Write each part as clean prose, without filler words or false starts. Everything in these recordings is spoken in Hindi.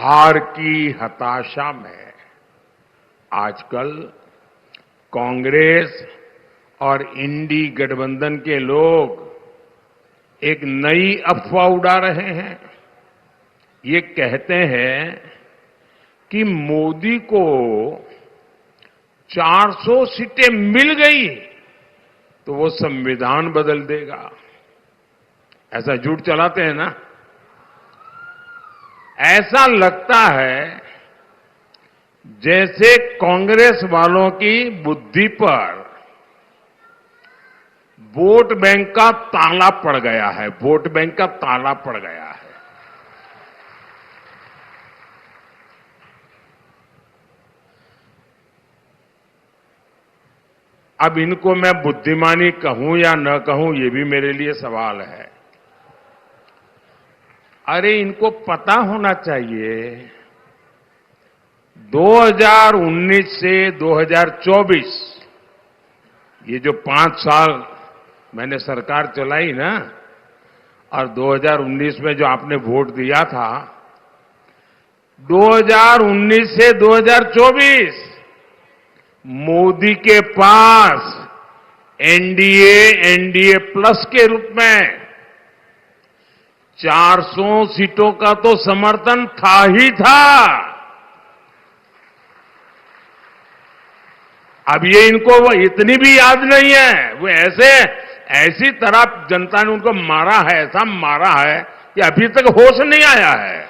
हार की हताशा में आजकल कांग्रेस और इंडी गठबंधन के लोग एक नई अफवाह उड़ा रहे हैं। ये कहते हैं कि मोदी को 400 सीटें मिल गई तो वो संविधान बदल देगा। ऐसा झूठ चलाते हैं ना। ऐसा लगता है जैसे कांग्रेस वालों की बुद्धि पर वोट बैंक का ताला पड़ गया है। वोट बैंक का ताला पड़ गया है। अब इनको मैं बुद्धिमानी कहूं या न कहूं, ये भी मेरे लिए सवाल है। अरे इनको पता होना चाहिए 2019 से 2024 ये जो 5 साल मैंने सरकार चलाई ना, और 2019 में जो आपने वोट दिया था, 2019 से 2024 मोदी के पास एनडीए प्लस के रूप में 400 सीटों का तो समर्थन था ही था। अब ये इनको वो इतनी भी याद नहीं है। वो ऐसी तरह जनता ने उनको मारा है, ऐसा मारा है कि अभी तक होश नहीं आया है। -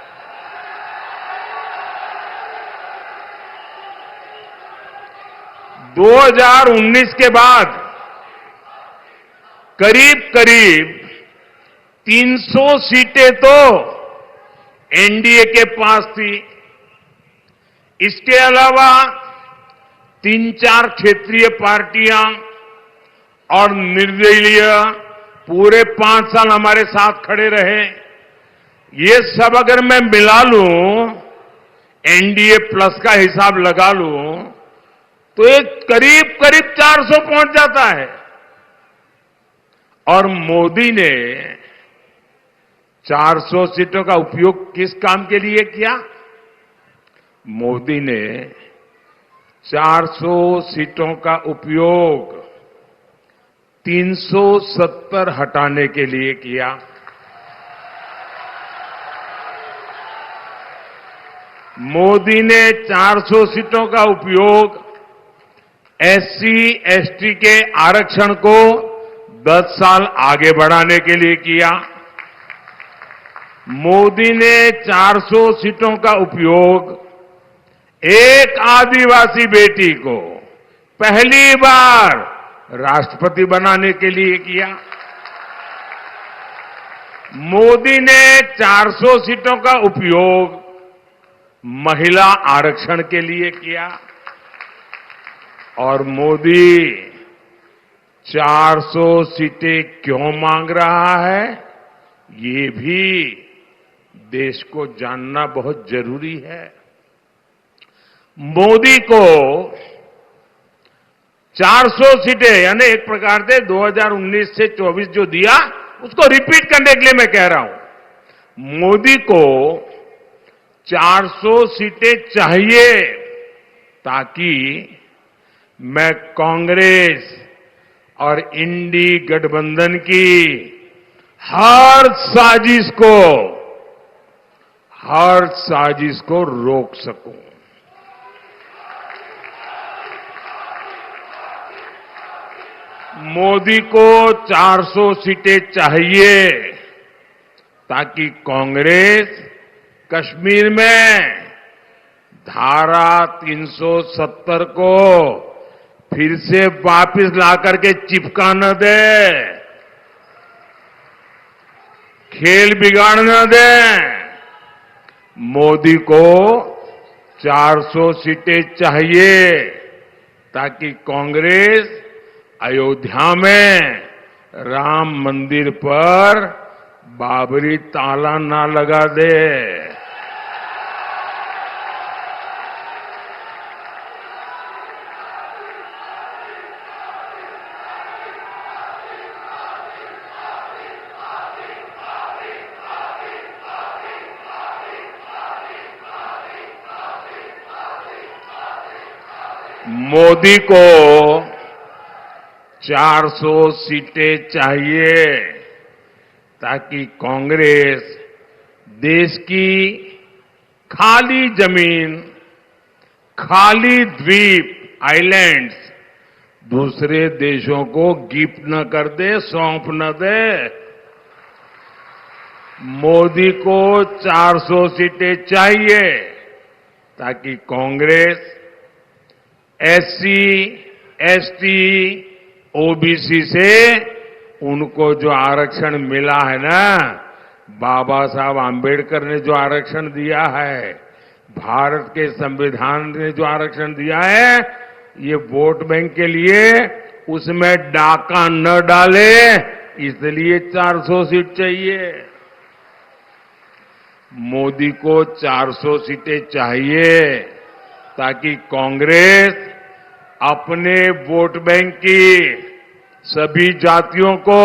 2019 के बाद करीब करीब 300 सीटें तो एनडीए के पास थी। इसके अलावा 3-4 क्षेत्रीय पार्टियां और निर्दलीय पूरे 5 साल हमारे साथ खड़े रहे। ये सब अगर मैं मिला लूं, एनडीए प्लस का हिसाब लगा लूं, तो ये करीब करीब 400 पहुंच जाता है। और मोदी ने 400 सीटों का उपयोग किस काम के लिए किया? मोदी ने 400 सीटों का उपयोग 370 हटाने के लिए किया। मोदी ने 400 सीटों का उपयोग SC/ST के आरक्षण को 10 साल आगे बढ़ाने के लिए किया। मोदी ने 400 सीटों का उपयोग एक आदिवासी बेटी को पहली बार राष्ट्रपति बनाने के लिए किया। मोदी ने 400 सीटों का उपयोग महिला आरक्षण के लिए किया। और मोदी 400 सीटें क्यों मांग रहा है, ये भी देश को जानना बहुत जरूरी है। मोदी को 400 सीटें यानी एक प्रकार से 2019 से 24 जो दिया, उसको रिपीट करने के लिए मैं कह रहा हूं। मोदी को 400 सीटें चाहिए ताकि मैं कांग्रेस और इंडी गठबंधन की हर साजिश को रोक सकूं। मोदी को 400 सीटें चाहिए ताकि कांग्रेस कश्मीर में धारा 370 को फिर से वापस लाकर के चिपका न दे, खेल बिगाड़ न दे। मोदी को 400 सीटें चाहिए ताकि कांग्रेस अयोध्या में राम मंदिर पर बाबरी ताला ना लगा दे। मोदी को 400 सीटें चाहिए ताकि कांग्रेस देश की खाली जमीन, खाली द्वीप, आइलैंड्स दूसरे देशों को गिफ्ट न कर दे, सौंप न दे। मोदी को 400 सीटें चाहिए ताकि कांग्रेस एससी, एसटी, ओबीसी से उनको जो आरक्षण मिला है ना, बाबा साहब आंबेडकर ने जो आरक्षण दिया है, भारत के संविधान ने जो आरक्षण दिया है, ये वोट बैंक के लिए उसमें डाका न डाले, इसलिए 400 सीट चाहिए। मोदी को 400 सीटें चाहिए ताकि कांग्रेस अपने वोट बैंक की सभी जातियों को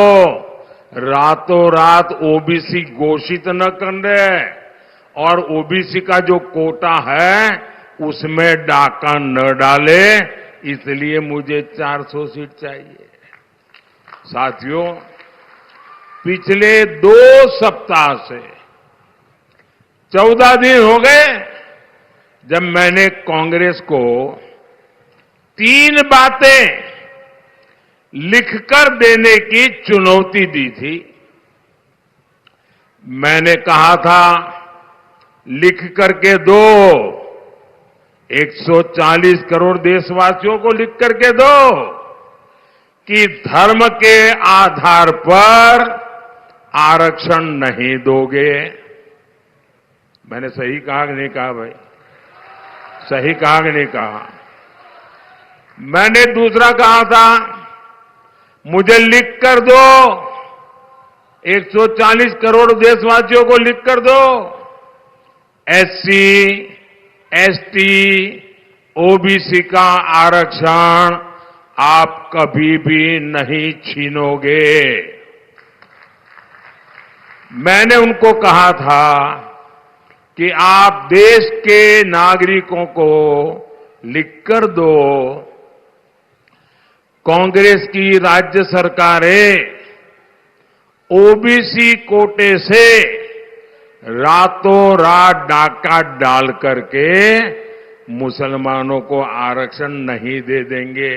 रातों रात ओबीसी घोषित न कर दे और ओबीसी का जो कोटा है उसमें डाका न डाले, इसलिए मुझे 400 सीट चाहिए। साथियों, पिछले 2 सप्ताह से 14 दिन हो गए जब मैंने कांग्रेस को 3 बातें लिखकर देने की चुनौती दी थी। मैंने कहा था, लिख करके दो, 140 करोड़ देशवासियों को लिख करके दो कि धर्म के आधार पर आरक्षण नहीं दोगे। मैंने सही कहा कि नहीं कहा भाई? सही कहा कि नहीं कहा? मैंने दूसरा कहा था, मुझे लिख कर दो, 140 करोड़ देशवासियों को लिख कर दो, एससी, एसटी, ओबीसी का आरक्षण आप कभी भी नहीं छीनोगे। मैंने उनको कहा था कि आप देश के नागरिकों को लिखकर दो, कांग्रेस की राज्य सरकारें ओबीसी कोटे से रातों रात डाका डाल करके मुसलमानों को आरक्षण नहीं दे देंगे।